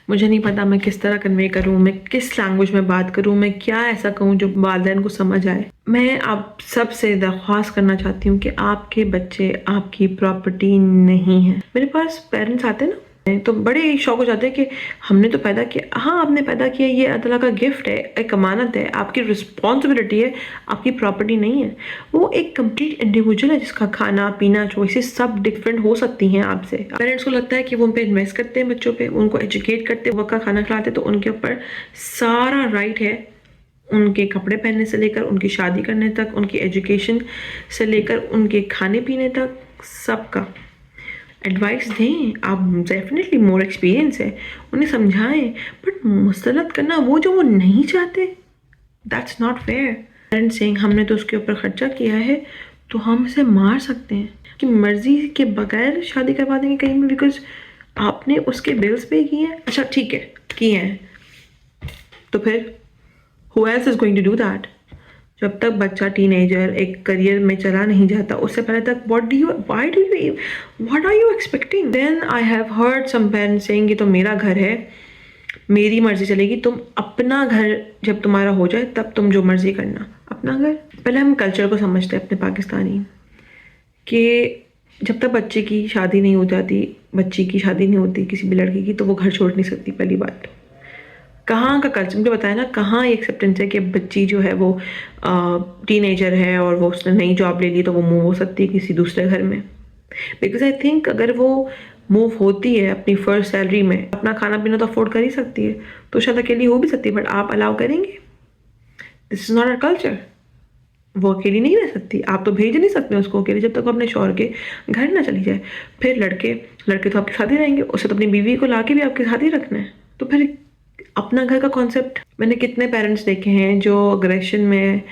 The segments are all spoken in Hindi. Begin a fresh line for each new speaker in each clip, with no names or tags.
मुझे नहीं पता मैं किस तरह कन्वे करूँ, मैं किस लैंग्वेज में बात करूँ, मैं क्या ऐसा कहूँ जो वालिदैन को समझ आए। मैं आप सबसे दरख्वास्त करना चाहती हूँ कि आपके बच्चे आपकी प्रॉपर्टी नहीं है। मेरे पास पेरेंट्स आते हैं ना, तो बड़े शौक हो जाते हैं कि हमने तो पैदा किया। हाँ, आपने पैदा किया, ये अल्लाह का गिफ्ट है, एक अमानत है, आपकी रिस्पॉन्सिबिलिटी है, आपकी प्रॉपर्टी नहीं है। वो एक कंप्लीट इंडिविजुअल है जिसका खाना पीना चॉइसेस सब डिफरेंट हो सकती हैं आपसे। पेरेंट्स को लगता है कि वो उन पे इन्वेस्ट करते हैं, बच्चों पे, उनको एजुकेट करते, वक्त का खाना खिलाते, तो उनके ऊपर सारा राइट है, उनके कपड़े पहनने से लेकर उनकी शादी करने तक, उनकी एजुकेशन से लेकर उनके खाने पीने तक, सबका। एडवाइस दें, आप डेफिनेटली मोर एक्सपीरियंस है, उन्हें समझाएं, बट मुस्तरद करना जो वो नहीं चाहते, that's not fair. Parents saying हमने तो उसके ऊपर खर्चा किया है तो हम इसे मार सकते हैं कि मर्जी के बगैर शादी करवा देंगे कहीं में, बिकॉज आपने उसके बिल्स पे किए हैं। अच्छा ठीक है, किए हैं, तो फिर who else is going to do that? जब तक बच्चा टीनेजर एक करियर में चला नहीं जाता, उससे पहले तक what are you expecting? Then I have heard some parents saying ये तो मेरा घर है, मेरी मर्जी चलेगी। तुम अपना घर जब तुम्हारा हो जाए तब तुम जो मर्जी करना। अपना घर, पहले हम कल्चर को समझते हैं अपने पाकिस्तानी, कि जब तक बच्चे की शादी नहीं हो जाती, बच्ची की शादी नहीं होती किसी भी लड़की की, तो वो घर छोड़ नहीं सकती। पहली बात, कहाँ का कल्चर मुझे बताया ना, कहाँ ये एक्सेप्टेंस है कि बच्ची जो है वो टीनेजर है और वो उसने नई जॉब ले ली तो वो मूव हो सकती है किसी दूसरे घर में। बिकॉज आई थिंक अगर वो मूव होती है अपनी फर्स्ट सैलरी में, अपना खाना पीना तो अफोर्ड कर ही सकती है, तो शायद अकेली हो भी सकती है, बट आप अलाउ करेंगे? This is not a culture. वो अकेली नहीं रह सकती, आप तो भेज नहीं सकते उसको अकेले जब तक वो अपने शौहर के घर ना चली जाए। फिर लड़के तो आपके साथ ही रहेंगे, उसे तो अपनी बीवी को ला के भी आपके साथ ही रखना है। तो फिर अपना घर का कॉन्सेप्ट, मैंने कितने पेरेंट्स देखे हैं जो अग्रेशन में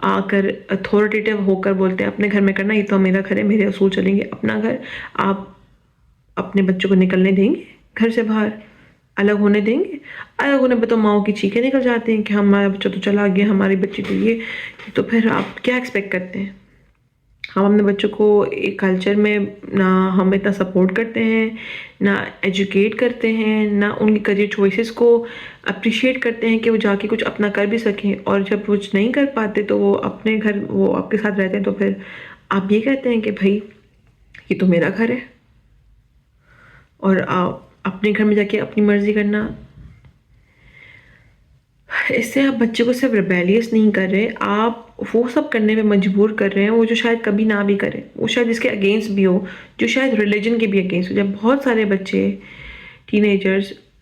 आकर अथॉरिटेटिव होकर बोलते हैं अपने घर में करना, ये तो मेरा घर है, मेरे असूल चलेंगे। अपना घर आप अपने बच्चों को निकलने देंगे घर से बाहर? अलग होने देंगे? अलग होने पर तो माओ की चीखें निकल जाती हैं कि हमारा बच्चा तो चला गया, हमारी बच्ची तो ये। तो फिर आप क्या एक्सपेक्ट करते हैं? हम अपने बच्चों को एक कल्चर में ना हम इतना सपोर्ट करते हैं, ना एजुकेट करते हैं, ना उनकी करियर चॉइसेस को अप्रिशिएट करते हैं कि वो जाके कुछ अपना कर भी सकें। और जब कुछ नहीं कर पाते तो वो अपने घर, वो आपके साथ रहते हैं, तो फिर आप ये कहते हैं कि भाई ये तो मेरा घर है, और आप अपने घर में जाके अपनी मर्जी करना। इससे आप बच्चे को सिर्फ रिबेलियस नहीं कर रहे, आप वो सब करने में मजबूर कर रहे हैं वो जो शायद कभी ना भी करे, वो शायद इसके अगेंस्ट भी हो, जो शायद रिलीजन के भी अगेंस्ट हो। जब बहुत सारे बच्चे टीनेजर्स